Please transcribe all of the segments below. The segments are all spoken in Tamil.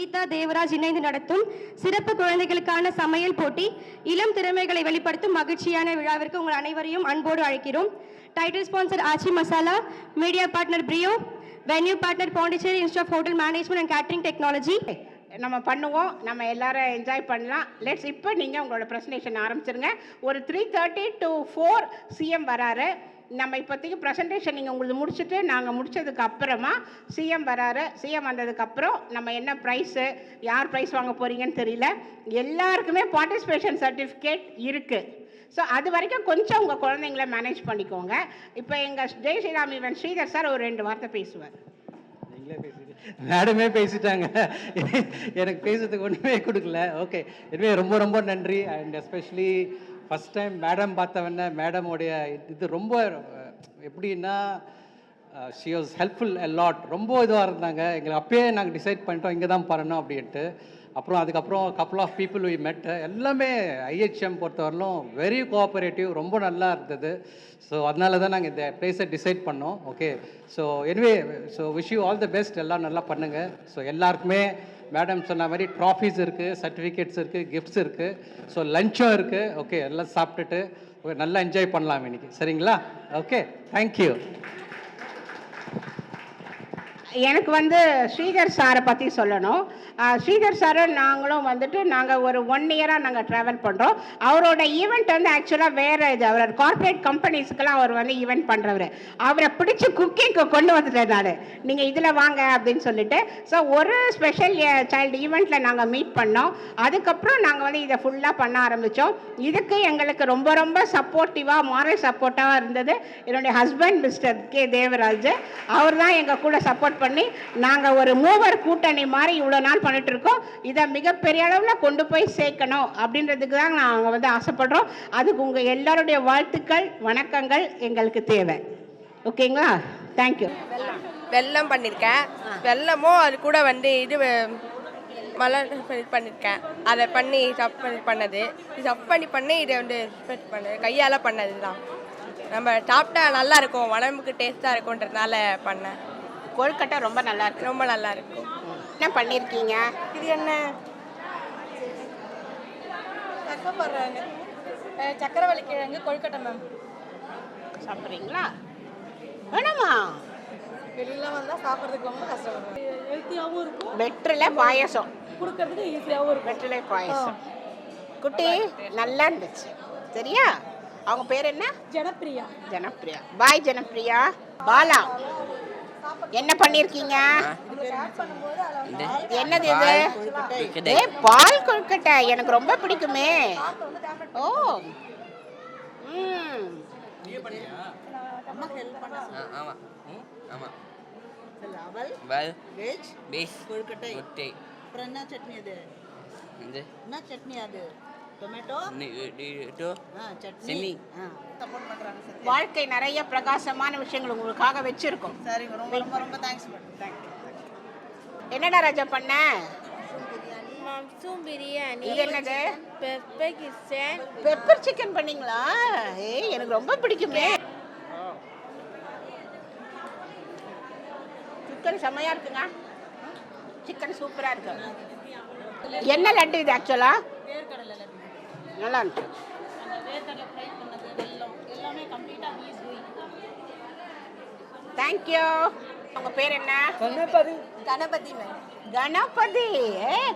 கீதா தேவராஜ் இணைந்து நடத்தும் சிறப்பு குழந்தைகளுக்கான சமையல் போட்டி இளம் திறமைகளை வெளிப்படுத்தும் மகிழ்ச்சியான விழாவிற்கு உங்கள் அனைவரையும் அன்போடு அழைக்கிறோம். Title sponsor Aachi Masala, media partner பிரியோ, venue partner Pondicherry Institute of Hotel Management and Catering Technology. நம்ம பண்ணுவோம், நம்ம எல்லாரும் என்ஜாய் பண்ணலாம். லெட்ஸ் இப்போ நீங்கள் உங்களோட ப்ரெசன்டேஷன் ஆரம்பிச்சிருங்க. ஒரு 3:30 to 4 சிஎம் வராரு. நம்ம இப்போதைக்கு ப்ரெசன்டேஷன் நீங்கள் உங்களுக்கு முடிச்சுட்டு நாங்கள் முடித்ததுக்கு அப்புறமா சிஎம் வராரு. சிஎம் வந்ததுக்கப்புறம் நம்ம என்ன ப்ரைஸு, யார் ப்ரைஸ் வாங்க போகிறீங்கன்னு தெரியல. எல்லாருக்குமே பார்ட்டிசிபேஷன் சர்டிஃபிகேட் இருக்குது. ஸோ அது வரைக்கும் கொஞ்சம் உங்கள் குழந்தைங்கள மேனேஜ் பண்ணிக்கோங்க. இப்போ எங்கள் ஜெய் ஸ்ரீராம் ஈவன் ஸ்ரீதர் சார் ஒரு 2 வார்த்தை பேசுவார். மேடமே பேசிட்டாங்க, எனக்கு பேசுறதுக்கு ஒன்றுமே கொடுக்கல. ஓகே, எனவே ரொம்ப ரொம்ப நன்றி. And especially first time madam பார்த்தவொடனே மேடமோடைய இது ரொம்ப எப்படின்னா she was helpful a lot. ரொம்ப இதுவாக இருந்தாங்க. எங்களுக்கு அப்பயே நாங்கள் டிசைட் பண்ணிட்டோம் இங்கே தான் பண்ணணும் அப்படின்ட்டு. அப்புறம் அதுக்கப்புறம் கப்புள் ஆஃப் பீப்புள் வி மெட். எல்லாமே ஐஹெச்எம் பொறுத்தவரையிலும் வெரி கோஆப்ரேட்டிவ், ரொம்ப நல்லா இருந்தது. ஸோ அதனால தான் நாங்கள் இந்த பிளேஸை டிசைட் பண்ணோம். Okay, so anyway so wish you all the best. எல்லாம் நல்லா பண்ணுங்கள். ஸோ எல்லாருக்குமே மேடம் சொன்ன மாதிரி ட்ராஃபீஸ் இருக்குது, சர்டிஃபிகேட்ஸ் இருக்குது, கிஃப்ட்ஸ் இருக்குது. ஸோ லஞ்சும் இருக்குது. ஓகே, எல்லாம் சாப்பிட்டுட்டு நல்லா என்ஜாய் பண்ணலாம் இன்னைக்கு. சரிங்களா? Okay, thank you. எனக்கு ஸ்ரீதர் சாரை பற்றி சொல்லணும். ஸ்ரீதர் சாரும் நாங்களும் நாங்கள் ஒரு 1 இயராக நாங்கள் ட்ராவல் பண்ணுறோம். அவரோட ஈவெண்ட் ஆக்சுவலாக வேறு இது. அவரோட கார்ப்பரேட் கம்பெனிஸ்க்கெல்லாம் அவர் ஈவெண்ட் பண்ணுறவர். அவரை பிடிச்சி குக்கிங்க்கு கொண்டு வந்துட்டேன் நான், நீங்கள் இதில் வாங்க அப்படின்னு சொல்லிட்டு. ஸோ ஒரு ஸ்பெஷல் சைல்டு ஈவெண்ட்டில் நாங்கள் மீட் பண்ணோம். அதுக்கப்புறம் நாங்கள் இதை ஃபுல்லாக பண்ண ஆரம்பித்தோம். இதுக்கு எங்களுக்கு ரொம்ப ரொம்ப சப்போர்ட்டிவாக, மாரல் சப்போர்ட்டாக இருந்தது என்னுடைய ஹஸ்பண்ட் மிஸ்டர் கே தேவராஜ். அவர் தான் எங்கள் கூட சப்போர்ட் பண்ணி நாங்கள் ஒரு மூவர் கூட்டணி மாதிரி இவ்வளோ நாள் பண்ணிட்டு இருக்கோம். இதை மிகப்பெரிய அளவில் கொண்டு போய் சேர்க்கணும் அப்படின்றதுக்கு தான் நாங்கள் ஆசைப்படுறோம். அதுக்கு உங்கள் எல்லாருடைய வாழ்த்துக்கள், வணக்கங்கள் எங்களுக்கு தேவை. ஓகேங்களா? தேங்க்யூ. வெல்லம் பண்ணியிருக்கேன். வெல்லமும் அது கூட இது மலர் பண்ணியிருக்கேன். அதை பண்ணி பண்ணது பண்ணி இதை பண்ணது கையால் பண்ணது தான். நம்ம சாப்பிட்டா நல்லா இருக்கும், உடம்புக்கு டேஸ்ட்டாக இருக்கும்ன்றதுனால பண்ணேன். கொழுக்கட்டை ரொம்ப நல்லா இருக்கு. ரொம்ப நல்லா இருக்கும். என்ன பண்ணியிருக்கீங்க? இது என்ன சக்கரவள்ளி கிழங்கு கொழுக்கட்டை மேம். சாப்பிட்றீங்களா? வேணாமா? வெளியில் வந்தால் சாப்பிட்றதுக்கு ரொம்ப கஷ்டம். ஹெல்த்தியாகவும் இருக்கும். வெற்றிலை பாயசம் கொடுக்கறதுக்கு ஈஸியாகவும் இருக்கும். வெற்றிலை பாயசம் குட்டி நல்லா இருந்துச்சு. சரியா? அவங்க பேர் என்ன? ஜனப்பிரியா. ஜனப்பிரியா. பாய் ஜனப்பிரியா. பாலா, என்ன பண்ணிருக்கீங்க? என்னது இது? பால் கொழுக்கட்டை எனக்கு ரொம்ப பிடிக்குமே. ஓ, வாழ்க்கை நிறைய பிரகாசமான விஷயங்கள் உங்களுக்காக வச்சிருக்கோம். ரொம்ப தேங்க்ஸ். என்னடா ராஜா பண்ண? மஷ்ரூம் பிரியாணி. இது என்னது? பெப்பர் சிக்கன் பண்ணீங்களா? ஏய், எனக்கு ரொம்ப பிடிக்குமே. சிக்கன் செம்மையா இருக்குங்க. சிக்கன் சூப்பரா இருக்கு. என்ன லட்டு இது? ஆக்சுவலா நல்லா இருக்கு. தேங்க்யூ. உங்க பேர் என்ன? கணபதி. கணபதி.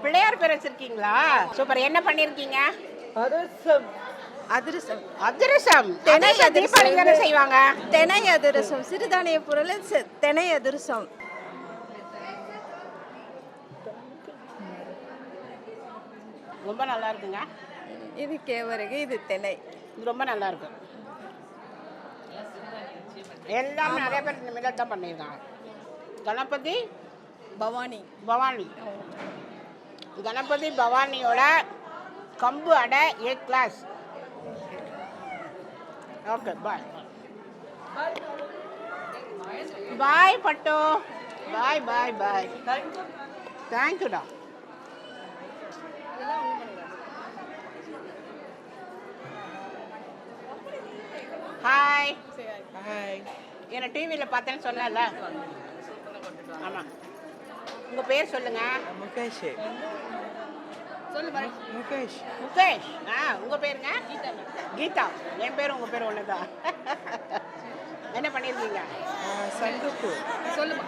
பிள்ளையார் பேர் வச்சிருக்கீங்களா? சூப்பர். என்ன பண்ணிருக்கீங்க? அதிரசம். அதிரசம் தீபாவளிக்கு தானே செய்வாங்க. தினை அதிரசம், சிறுதானிய பொருள் தினை அதிரசம். ரொம்ப நல்லா இருக்குங்க. இது கேவரகு, இது தினை. இது ரொம்ப நல்லா இருக்கு. எல்லாமே நிறைய பேர் இந்த மில்லட் தான் பண்ணியிருக்காங்க. கணபதி பவானி கணபதி பவானியோட கம்பு அடை A கிளாஸ். ஓகே, பாய். பாய் பட்டு. பாய். தேங்க்யூடா. ஹாய். என்ன டிவியில் பார்த்தேன்னு சொன்னல? ஆமாம். உங்கள் பேர் சொல்லுங்கள். முகேஷ். சொல்லுங்க. முகேஷ். முகேஷ். உங்கள் பேருங்க? கீதா. என் பேர் உங்கள் பேர் ஒன்று தான். என்ன பண்ணியிருக்கீங்க? சங்குப்பூ. சொல்லுமா.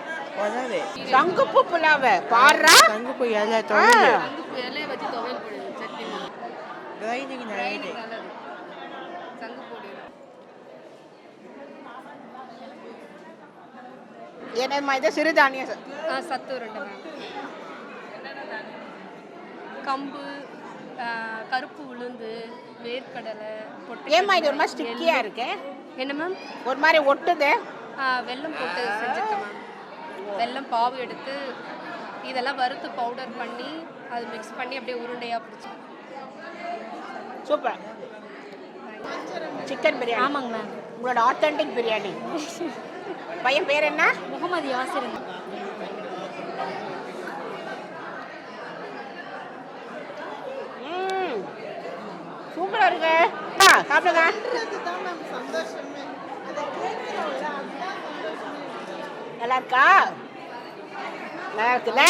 உதவி. சங்குப்பூ புலாவை பாடுறா. சங்குப்பூ இலை துவையல். சட்னி கிரைண்டிங் நல்லது. என்னம்மா இது? சிறுதானிய சத்து உருண்டை மேம். கம்பு, கருப்பு உளுந்து, வேர்க்கடலை, ஏம்மா இது ஒரு மாதிரி ஸ்டிக்கியாக இருக்கு? என்ன மேம்? ஒரு மாதிரி ஒட்டுது. வெல்லம் போட்டு செஞ்சுருக்கேன் மேம். வெல்லம் பாவு எடுத்து இதெல்லாம் வறுத்து பவுடர் பண்ணி அது மிக்ஸ் பண்ணி அப்படியே உருண்டையாக பிடிச்சி. சூப்பர். சிக்கன் பிரியாணி. ஆமாங்க மேம். உங்களோட ஆத்தென்டிக் பிரியாணி. பையன் பேர் என்ன? முகமது யாசிர். சூப்பராக இருக்கு. சாப்பிடுங்க. நல்லா இருக்கா? நல்லா இருக்குல்ல?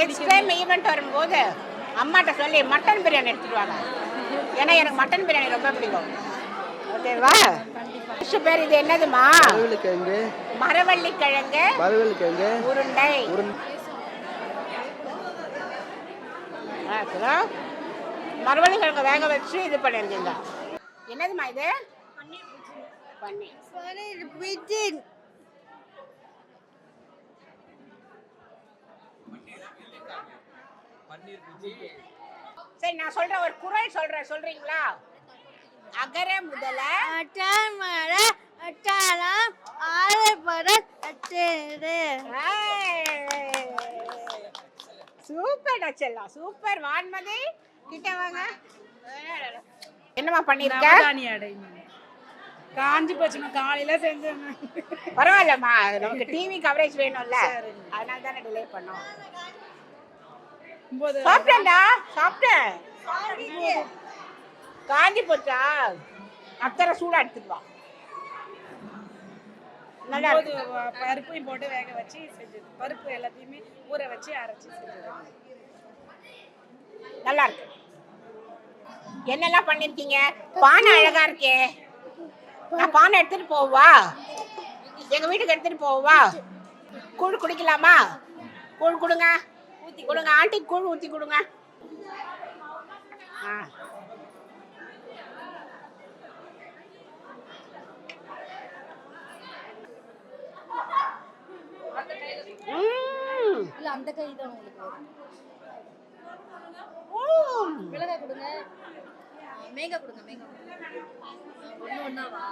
நெக்ஸ்ட் டைம் ஈவெண்ட் வரும்போது அம்மாட்ட சொல்லி மட்டன் பிரியாணி எடுத்துட்டு வாங்க. ஏன்னா எனக்கு மட்டன் பிரியாணி ரொம்ப பிடிக்கும். ஓகேவா? பேர் இது என்னதுமா? மரவள்ளிக்கிழங்கு. மரவள்ளிக்கிழங்கு. மரவள்ளிக்கிழங்கு உருண்டை. மரவள்ளிக்கிழங்கு வேக வச்சு இது பண்ணிருக்கீங்க. என்னதுமா இது? பன்னீர். சரி, நான் சொல்ற ஒரு குறள் சொல்றேன், சொல்றீங்களா? அகர முதல சூப்பர் செல்லம், சூப்பர். வான்மதி கிட்ட வாங்க. என்னமா பண்ணிருக்க? காஞ்சி போச்சுமா, காலையில செஞ்சேன். பரவாயில்லம்மா, நமக்கு டிவி கவரேஜ் வேணும்ல, அதனால தானே டிலே பண்ணோம். சாப்பிட்டேன்டா, சாப்பிட்டேன். காஞ்சி போச்சா? அத்தனை சூடா எடுத்துட்டு வா. நல்லா பருப்பையும் போட்டு வேக வச்சு செஞ்சது. பருப்பு எல்லாத்தையுமே ஊற வச்சு அரைச்சி செஞ்சது. நல்லா இருக்கு. என்னெல்லாம் பண்ணிருக்கீங்க? பானை அழகா இருக்கே. நான் பானை எடுத்துட்டு போவா? எங்க வீட்டுக்கு எடுத்துட்டு போவா? கூழ் குடிக்கலாமா? கூழ் கொடுங்க, கொடுங்க. ஆண்டி கூழ் ஊற்றி கொடுங்க. அந்த கை தான் உங்களுக்கு. மிளகாய் கொடுங்க, மேங்கா கொடுங்க. மேங்கா ஒன்று ஒன்றாவா?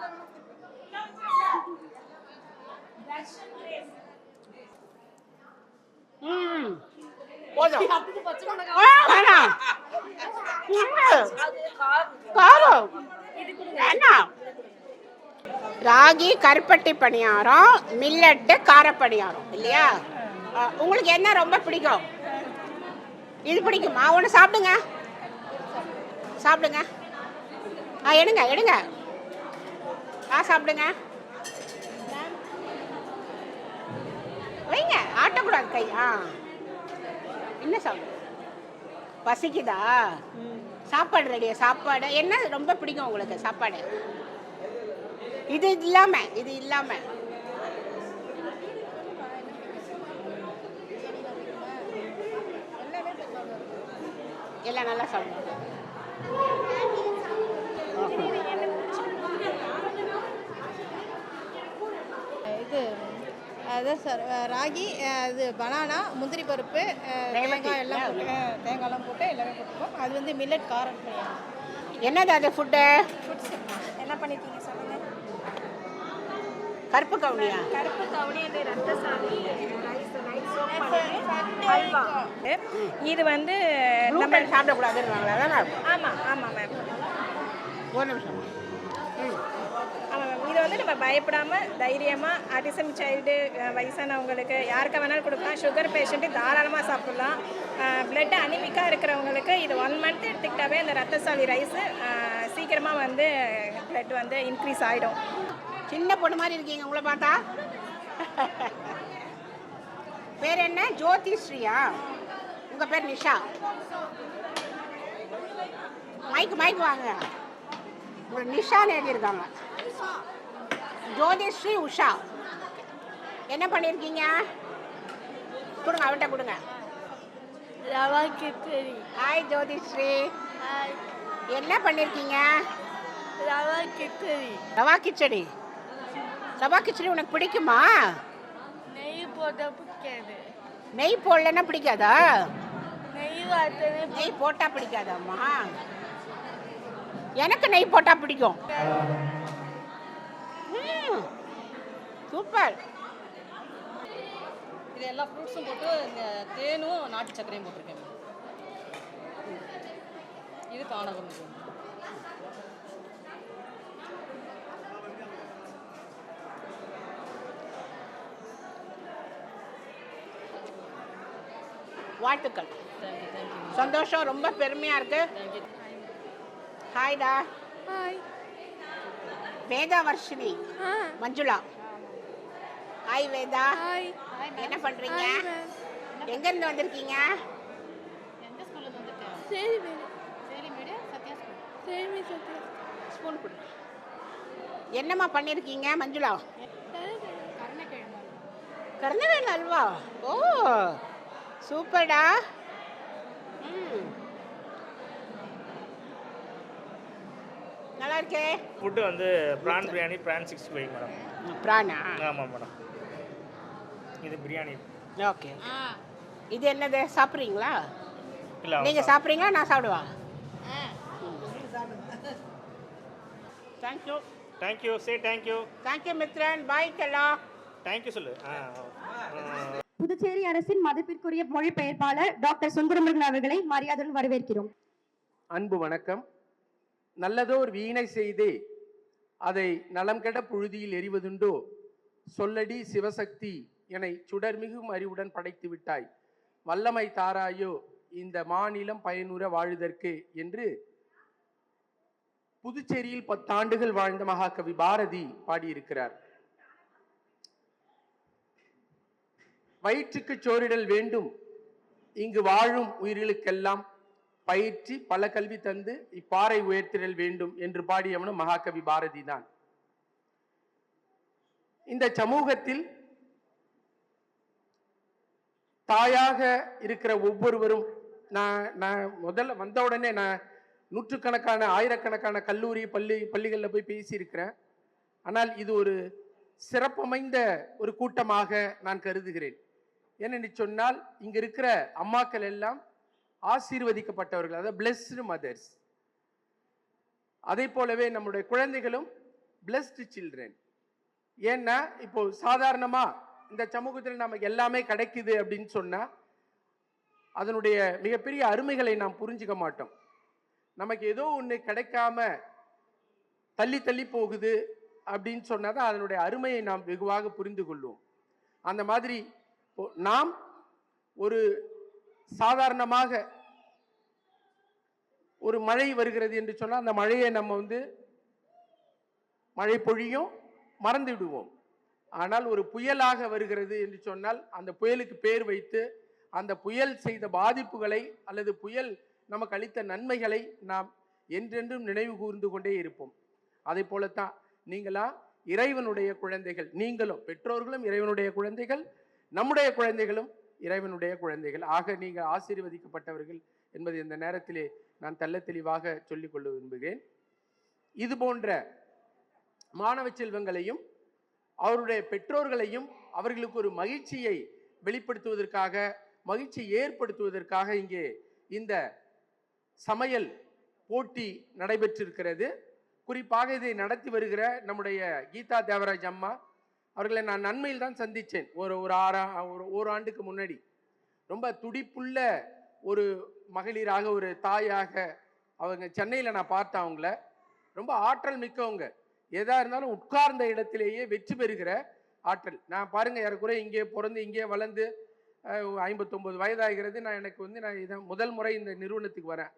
போதும். வேணாம். காரம் வேணாம். ராகி கருப்பட்டி பணியாரம், மில்லட்டு கார பணியாரம் இல்லையா? உங்களுக்கு என்ன ரொம்ப பிடிக்கும்? இது பிடிக்குமா? ஒன்று சாப்பிடுங்க, சாப்பிடுங்க. எடுங்க எடுங்க. சாப்பிடுங்க. வைங்க, ஆட்டக்கூடாது கை. என்ன சாப்பிடு? பசிக்குதா? சாப்பாடு ரெடியா? சாப்பாடு என்ன ரொம்ப பிடிக்கும் உங்களுக்கு? சாப்பாடு இது இல்லாம, இது இல்லாம எல்லாம் நல்லா சாப்பிடுங்க. இது அதான் சார், ராகி, இது பனானா, முந்திரி பருப்பு, தேங்காய் எல்லாம் போட்டு, தேங்காய்லாம் போட்டு எல்லாமே போட்டுருக்கோம். அது வந்து மில்லட் காரம். என்னது அது ஃபுட்டு? என்ன பண்ணிருக்கீங்க சொல்லுங்க? கருப்பு கவுனியா? கருப்பு கவுனி, அந்த ரத்தசாலி, இது வந்து நம்ம சாப்பிடக்கூடாதுன்னு. ஆமாம் ஆமாம் மேம். ஒரு நிமிஷம். ஆமாம் மேம். இது வந்து நம்ம பயப்படாமல் தைரியமாக ஆட்டிசம் சைல்டு, வயசானவங்களுக்கு யாருக்கா வேணாலும் கொடுக்கலாம். சுகர் பேஷண்ட்டு தாராளமாக சாப்பிட்லாம். பிளட் அனிமிக்காக இருக்கிறவங்களுக்கு இது 1 மந்த் எடுத்துக்கிட்டாவே அந்த ரத்தசாலி ரைஸு சீக்கிரமாக வந்து பிளட் வந்து இன்க்ரீஸ் ஆகிடும். சின்ன பொண்ணு மாதிரி இருக்கீங்க உங்களை பார்த்தா. பேர் என்ன? ஜோதி ஸ்ரீயா? உங்கள் பேர் நிஷா? மைக் வாங்க. உங்கள் நிஷான்னு எழுதியிருக்காங்க. ஜோதி ஸ்ரீ உஷா. என்ன பண்ணியிருக்கீங்க? கொடுங்க, அவன்கிட்ட கொடுங்க. ரவா கிச்சடி. ஹாய் ஜோதி ஸ்ரீ. என்ன பண்ணியிருக்கீங்க? ரவா கிச்சடி. ரவா கிச்சடி. ரவா கிச்சடி உனக்கு பிடிக்குமா? நெய் போட்டால் பிடிக்காது. நெய் போடலன்னா பிடிக்காதா? நெய் வார்த்தது நெய் போட்டா பிடிக்காதாம்மா? எனக்கு நெய் போட்டா பிடிக்கும். சூப்பர். இது எல்லா ஃப்ரூட்ஸும் போட்டு இந்த தேனும் நாட்டு சர்க்கரையும் போட்டிருக்கேன். இது பானகம். வாழ்த்துக்கள். சந்தோஷம், ரொம்ப பெருமையா இருக்கு. ஹாய்டா. Hi. Veda Varshini. Manjula. Hi Veda. Hi. என்ன பண்றீங்க? எங்க இருந்து வந்திருக்கீங்க? எந்த ஸ்கூல்ல இருந்து வந்திருக்கேன்? சரி madam. Saline media Sathya school. சரி மேடம். சத்யா. ஸ்பூன் கொடு. என்னம்மா பண்ணிருக்கீங்க மஞ்சுளா? கருணக்கிழங்கு. கருணவேல் அல்வா. ஓ சூப்பர்டா. நல்லா இருக்கே. ஃபுட்டு வந்து PRAN biryani, PRAN 65 madam. Prana? ஆமாம் மேடம். இது பிரியாணி. ஓகே. இது என்னது? சாப்பிட்றீங்களா? இல்லை நீங்கள் சாப்பிட்றீங்களா? நான் சாப்பிடுவா? Thank you. Thank you. Say thank you. Thank you Mithran. Bye கல்லா. தேங்க்யூ சொல்லு. புதுச்சேரி அரசின் மதிப்பிற்குரிய மொழிபெயர்ப்பாளர் டாக்டர் சுந்தரமுருகன் அவர்களை மரியாதையுடன் வரவேற்கிறோம். அன்பு வணக்கம். நல்லதோர் வீணை செய்தே அதை நலம் கெட புழுதியில் எறிவதுண்டோ, சொல்லடி சிவசக்தி என சுடர்மிகும் அறிவுடன் படைத்து விட்டாய், வல்லமை தாராயோ இந்த மாநிலம் பயனுற வாழுதற்கு என்று புதுச்சேரியில் 10 ஆண்டுகள் வாழ்ந்த மகாகவி பாரதி பாடியிருக்கிறார். வயிற்றுக்கு சோறிடல் வேண்டும், இங்கு வாழும் உயிர்களுக்கெல்லாம் பயிற்சி பல கல்வி தந்து இப்பாறை உயர்த்திடல் வேண்டும் என்று பாடியவனும் மகாகவி பாரதி தான். இந்த சமூகத்தில் தாயாக இருக்கிற ஒவ்வொருவரும், நான் முதல்ல வந்த உடனே நான் நூற்றுக்கணக்கான ஆயிரக்கணக்கான கல்லூரி பள்ளிகளில் போய் பேசியிருக்கிறேன். ஆனால் இது ஒரு சிறப்பமைந்த ஒரு கூட்டமாக நான் கருதுகிறேன். ஏனென்று சொன்னால் இங்க இருக்கிற அம்மாக்கள் எல்லாம் ஆசீர்வதிக்கப்பட்டவர்கள், அதாவது பிளெஸ்டு மதர்ஸ். அதே போலவே நம்முடைய குழந்தைகளும் பிளெஸ்டு சில்ட்ரன். ஏன்னா இப்போ சாதாரணமா இந்த சமூகத்தில் நமக்கு எல்லாமே கிடைக்குது அப்படின்னு சொன்னா அதனுடைய மிகப்பெரிய அருமைகளை நாம் புரிஞ்சுக்க மாட்டோம். நமக்கு ஏதோ ஒன்று கிடைக்காம தள்ளி தள்ளி போகுது அப்படின்னு சொன்னாதான் அதனுடைய அருமையை நாம் வெகுவாக புரிந்து கொள்வோம். அந்த மாதிரி நாம் ஒரு சாதாரணமாக ஒரு மழை வருகிறது என்று சொன்னால் அந்த மழையை நம்ம மழை பொழியும் மறந்து விடுவோம். ஆனால் ஒரு புயலாக வருகிறது என்று சொன்னால் அந்த புயலுக்கு பேர் வைத்து அந்த புயல் செய்த பாதிப்புகளை அல்லது புயல் நமக்கு அளித்த நன்மைகளை நாம் என்றென்றும் நினைவு கூர்ந்து கொண்டே இருப்போம். அதே போலத்தான் நீங்களா இறைவனுடைய குழந்தைகள், நீங்களும் பெற்றோர்களும் இறைவனுடைய குழந்தைகள், நம்முடைய குழந்தைகளும் இறைவனுடைய குழந்தைகள். ஆக நீங்கள் ஆசீர்வதிக்கப்பட்டவர்கள் என்பது இந்த நேரத்திலே நான் தெள்ள தெளிவாக சொல்லிக்கொள்ள விரும்புகிறேன். இது போன்ற மாணவ செல்வங்களையும் அவருடைய பெற்றோர்களையும் அவர்களுக்கு ஒரு மகிழ்ச்சியை வெளிப்படுத்துவதற்காக, மகிழ்ச்சியை ஏற்படுத்துவதற்காக இங்கே இந்த சமையல் போட்டி நடைபெற்றிருக்கிறது. குறிப்பாக இதை நடத்தி வருகிற நம்முடைய கீதா தேவராஜ் அம்மா அவர்களை நான் நன்மையில் தான் சந்தித்தேன். ஒரு ஆண்டுக்கு முன்னாடி ரொம்ப துடிப்புள்ள ஒரு மகளிராக, ஒரு தாயாக அவங்க சென்னையில் நான் பார்த்தேன். அவங்கள ரொம்ப ஆற்றல் மிக்கவங்க. எதா இருந்தாலும் உட்கார்ந்த இடத்திலேயே வெற்றி பெறுகிற ஆற்றல். நான் பாருங்க, ஏறக்குறை இங்கே பிறந்து இங்கே வளர்ந்து 59 வயதாகிறது. நான் இதான் முதல் முறை இந்த நிறுவனத்துக்கு வரேன்.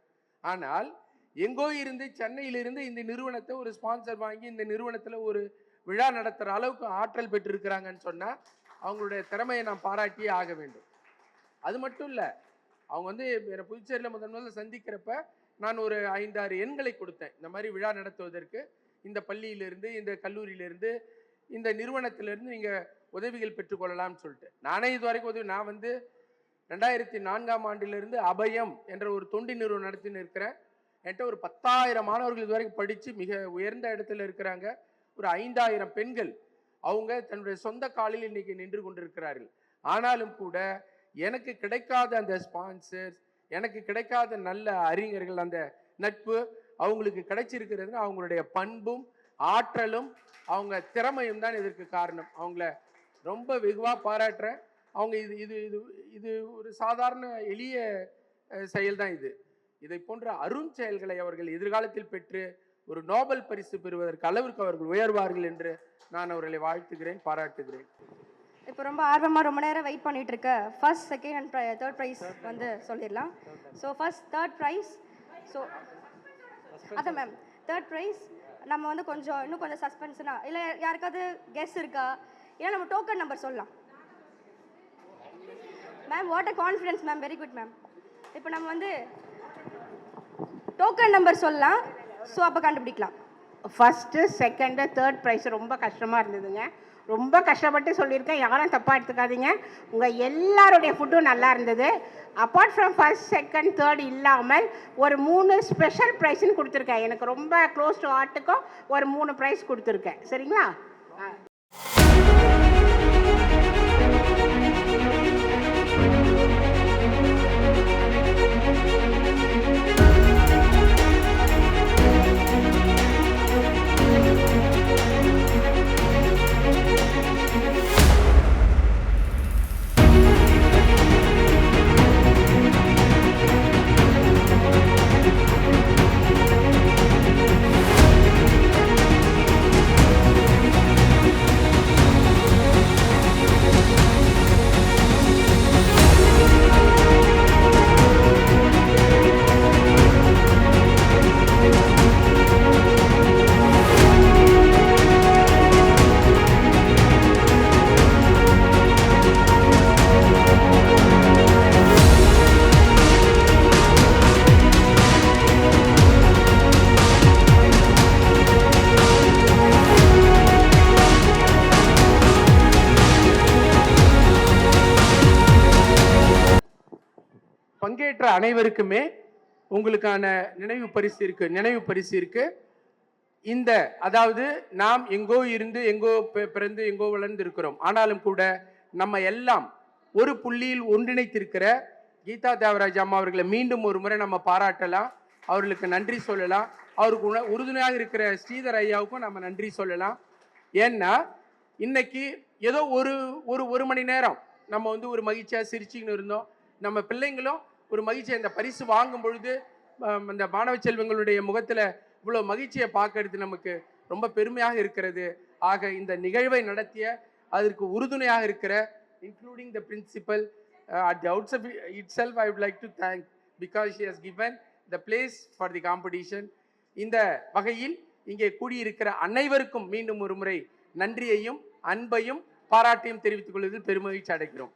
ஆனால் எங்கோ இருந்து சென்னையிலிருந்து இந்த நிறுவனத்தை ஒரு ஸ்பான்சர் வாங்கி இந்த நிறுவனத்தில் ஒரு விழா நடத்துகிற அளவுக்கு ஆற்றல் பெற்றிருக்கிறாங்கன்னு சொன்னால் அவங்களுடைய திறமையை நாம் பாராட்டியே ஆக வேண்டும். அது மட்டும் இல்லை, அவங்க வந்து என்னை புதுச்சேரியில் முதல்ல சந்திக்கிறப்ப நான் ஒரு 5-6 எண்களை கொடுத்தேன். இந்த மாதிரி விழா நடத்துவதற்கு இந்த பள்ளியிலிருந்து, இந்த கல்லூரியிலிருந்து, இந்த நிறுவனத்திலிருந்து நீங்கள் உதவிகள் பெற்றுக்கொள்ளலாம்னு சொல்லிட்டு. நானே இது வரைக்கும் நான் வந்து 2004ஆம் ஆண்டிலிருந்து அபயம் என்ற ஒரு தொண்டு நிறுவனம் நடத்தின்னு இருக்கிறேன். என்கிட்ட ஒரு 10,000 மாணவர்கள் இது வரைக்கும் படித்து மிக உயர்ந்த இடத்துல இருக்கிறாங்க. ஒரு 5,000 பெண்கள் அவங்க தன்னுடைய சொந்த காலில் இன்னைக்கு நின்று கொண்டிருக்கிறார்கள். ஆனாலும் கூட எனக்கு கிடைக்காத அந்த ஸ்பான்சர்ஸ், எனக்கு கிடைக்காத நல்ல அறிஞர்கள், அந்த நட்பு அவங்களுக்கு கிடைச்சிருக்கிறதுனா அவங்களுடைய பண்பும் ஆற்றலும் அவங்க திறமையும் தான் இதற்கு காரணம். அவங்கள ரொம்ப வெகுவாக பாராட்டுறேன். அவங்க இது இது இது இது ஒரு சாதாரண எளிய செயல் தான். இதை போன்ற அருஞ்செயல்களை அவர்கள் எதிர்காலத்தில் பெற்று ஒரு நோபல் பரிசு பெறுவதற்கு அளவிற்கு அவர்கள் உயர்வார்கள் என்று நான் அவர்களை வாழ்த்துகிறேன், பாராட்டுகிறேன். இப்போ ரொம்ப ஆர்வமாக ரொம்ப நேரம் வெயிட் பண்ணிட்டு இருக்க first, second and third prize வந்து சொல்லிடலாம். So first third prize. So அதான் மேம், தேர்ட் ப்ரைஸ் நம்ம வந்து இன்னும் கொஞ்சம் சஸ்பென்ஸ்னா இல்லை யாருக்காவது கெஸ் இருக்கா? ஏன்னா நம்ம டோக்கன் நம்பர் சொல்லலாம். Ma'am what a confidence ma'am, very good ma'am. இப்போ நம்ம வந்து டோக்கன் நம்பர் சொல்லலாம். ஸோ அப்போ கண்டுபிடிக்கலாம். ஃபஸ்ட்டு, செகண்டு, தேர்ட் ப்ரைஸ் ரொம்ப கஷ்டமாக இருந்ததுங்க. ரொம்ப கஷ்டப்பட்டு சொல்லியிருக்கேன், யாரும் தப்பாக எடுத்துக்காதீங்க. உங்கள் எல்லாருடைய ஃபுட்டும் நல்லா இருந்தது. Apart from first, second, third இல்லாமல் ஒரு 3 ஸ்பெஷல் ப்ரைஸ்ன்னு கொடுத்துருக்கேன். எனக்கு ரொம்ப க்ளோஸ் டு ஹார்ட்டுக்கும் ஒரு 3 ப்ரைஸ் கொடுத்துருக்கேன். சரிங்களா? பங்கேற்ற அனைவருக்குமே உங்களுக்கான நினைவு பரிசு இருக்கு. இந்த அதாவது நாம் எங்கோ இருந்து எங்கோ பிறந்து எங்கோ வளர்ந்து இருக்கிறோம். ஆனாலும் கூட நம்ம எல்லாம் ஒரு புள்ளியில் ஒன்றிணைத்திருக்கிற கீதா தேவராஜ் அம்மா அவர்களை மீண்டும் ஒரு முறை நம்ம பாராட்டலாம், அவர்களுக்கு நன்றி சொல்லலாம். அவருக்கு உறுதுணையாக இருக்கிற ஸ்ரீதர் ஐயாவுக்கும் நம்ம நன்றி சொல்லலாம். ஏன்னா இன்னைக்கு ஏதோ ஒரு மணி நேரம் நம்ம வந்து ஒரு மகிழ்ச்சியாக சிரிச்சுக்கின்னு இருந்தோம். நம்ம பிள்ளைங்களும் ஒரு மகிழ்ச்சியை இந்த பரிசு வாங்கும் பொழுது அந்த மாணவ செல்வங்களுடைய முகத்தில் இவ்வளோ மகிழ்ச்சியை பார்க்கறது நமக்கு ரொம்ப பெருமையாக இருக்கிறது. ஆக இந்த நிகழ்வை நடத்திய அதற்கு உறுதுணையாக இருக்கிற including the principal at the outset itself I would like to thank because she has given the place for the competition. இந்த வகையில் இங்கே கூடியிருக்கிற அனைவருக்கும் மீண்டும் ஒரு முறை நன்றியையும் அன்பையும் பாராட்டையும் தெரிவித்துக் கொள்வதில் பெருமகிழ்ச்சி அடைகிறோம்.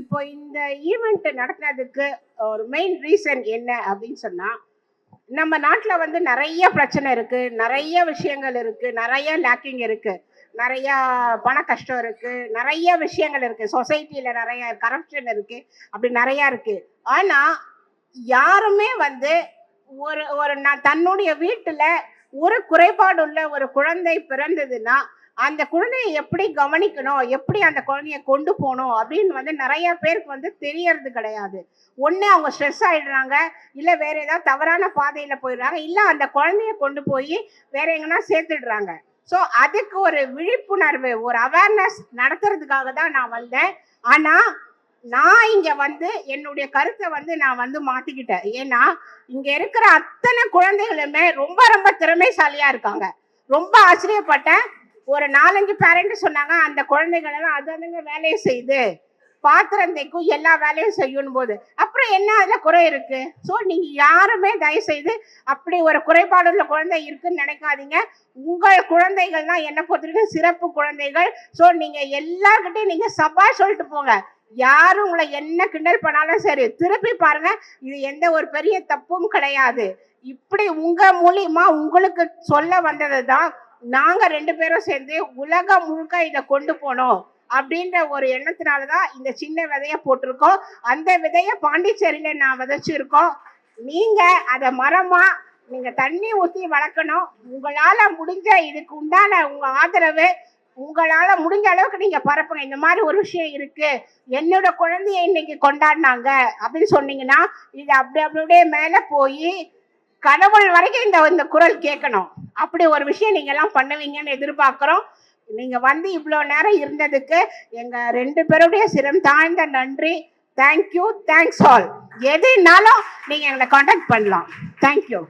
இப்போ இந்த ஈவெண்ட் நடத்துனதுக்கு ஒரு மெயின் ரீசன் என்ன அப்படின்னு சொன்னா, நம்ம நாட்டில் வந்து நிறைய பிரச்சனை இருக்கு, நிறைய விஷயங்கள் இருக்கு, நிறைய லேக்கிங் இருக்கு, நிறைய பண கஷ்டம் இருக்கு, நிறைய விஷயங்கள் இருக்கு, சொசைட்டில நிறைய கரப்ஷன் இருக்கு, அப்படி நிறைய இருக்கு. ஆனா யாருமே வந்து ஒரு ஒரு தன்னுடைய வீட்டுல ஒரு குறைபாடு உள்ள ஒரு குழந்தை பிறந்ததுன்னா அந்த குழந்தையை எப்படி கவனிக்கணும், எப்படி அந்த குழந்தைய கொண்டு போகணும் அப்படின்னு வந்து நிறைய பேருக்கு வந்து தெரியறது கிடையாது. ஒன்று அவங்க ஸ்ட்ரெஸ் ஆயிடுறாங்க, இல்லை வேற ஏதாவது தவறான பாதையில் போயிடுறாங்க, இல்லை அந்த குழந்தைய கொண்டு போய் வேற எங்கன்னா சேர்த்துடுறாங்க. ஸோ அதுக்கு ஒரு விழிப்புணர்வு, ஒரு அவேர்னஸ் நடத்துறதுக்காக தான் நான் வந்தேன். ஆனால் நான் இங்கே வந்து என்னுடைய கருத்தை வந்து நான் வந்து மாற்றிக்கிட்டேன். ஏன்னா இங்கே இருக்கிற அத்தனை குழந்தைகளுமே ரொம்ப ரொம்ப திறமைசாலியாக இருக்காங்க. ரொம்ப ஆச்சரியப்பட்டேன். ஒரு 4-5 பேரண்ட் சொன்னாங்க, அந்த குழந்தைகள் எல்லாம் அதுங்க வேலையை செய்யுது, பாத்திரம் தைக்கும், எல்லா வேலையும் செய்யும் போது அப்புறம் என்ன அதுல குறை இருக்கு? ஸோ நீங்க யாருமே தயவு செய்து அப்படி ஒரு குறைபாடு உள்ள குழந்தை இருக்குன்னு நினைக்காதீங்க. உங்கள் குழந்தைகள் தான் என்னை பொறுத்தவரைக்கும் சிறப்பு குழந்தைகள். ஸோ நீங்க எல்லார்கிட்டையும் நீங்க சபா சொல்லிட்டு போங்க. யாரும் உங்களை என்ன கிண்டல் பண்ணாலும் சரி, திருப்பி பாருங்க, இது எந்த ஒரு பெரிய தப்பும் கிடையாது. இப்படி உங்க மூலியமா உங்களுக்கு சொல்ல வந்தது தான் நாங்க 2 பேரும் சேர்ந்து உலகம் முழுக்க இதை கொண்டு போனோம் அப்படின்ற ஒரு எண்ணத்தினாலதான் இந்த சின்ன விதைய போட்டிருக்கோம். அந்த விதைய பாண்டிச்சேரியில நான் விதைச்சிருக்கோம். நீங்க அதை மரமா நீங்க தண்ணி ஊற்றி வளர்க்கணும். உங்களால முடிஞ்ச இதுக்கு உண்டான உங்க ஆதரவு, உங்களால முடிஞ்ச அளவுக்கு நீங்க பரப்புங்க. இந்த மாதிரி ஒரு விஷயம் இருக்கு, என்னோட குழந்தைய இன்னைக்கு கொண்டாடினாங்க அப்படின்னு சொன்னீங்கன்னா இது அப்படியே மேல போய் கடவுள் வரைக்கும் இந்த குரல் கேட்கணும். அப்படி ஒரு விஷயம் நீங்க எல்லாம் பண்ணுவீங்கன்னு எதிர்பார்க்கிறோம். நீங்க வந்து இவ்வளோ நேரம் இருந்ததுக்கு எங்க 2 பேருடைய சிரம் தாழ்ந்த நன்றி. Thank you, thanks all. எதுனாலும் நீங்க எங்களை கான்டாக்ட் பண்ணலாம். தேங்க்யூ.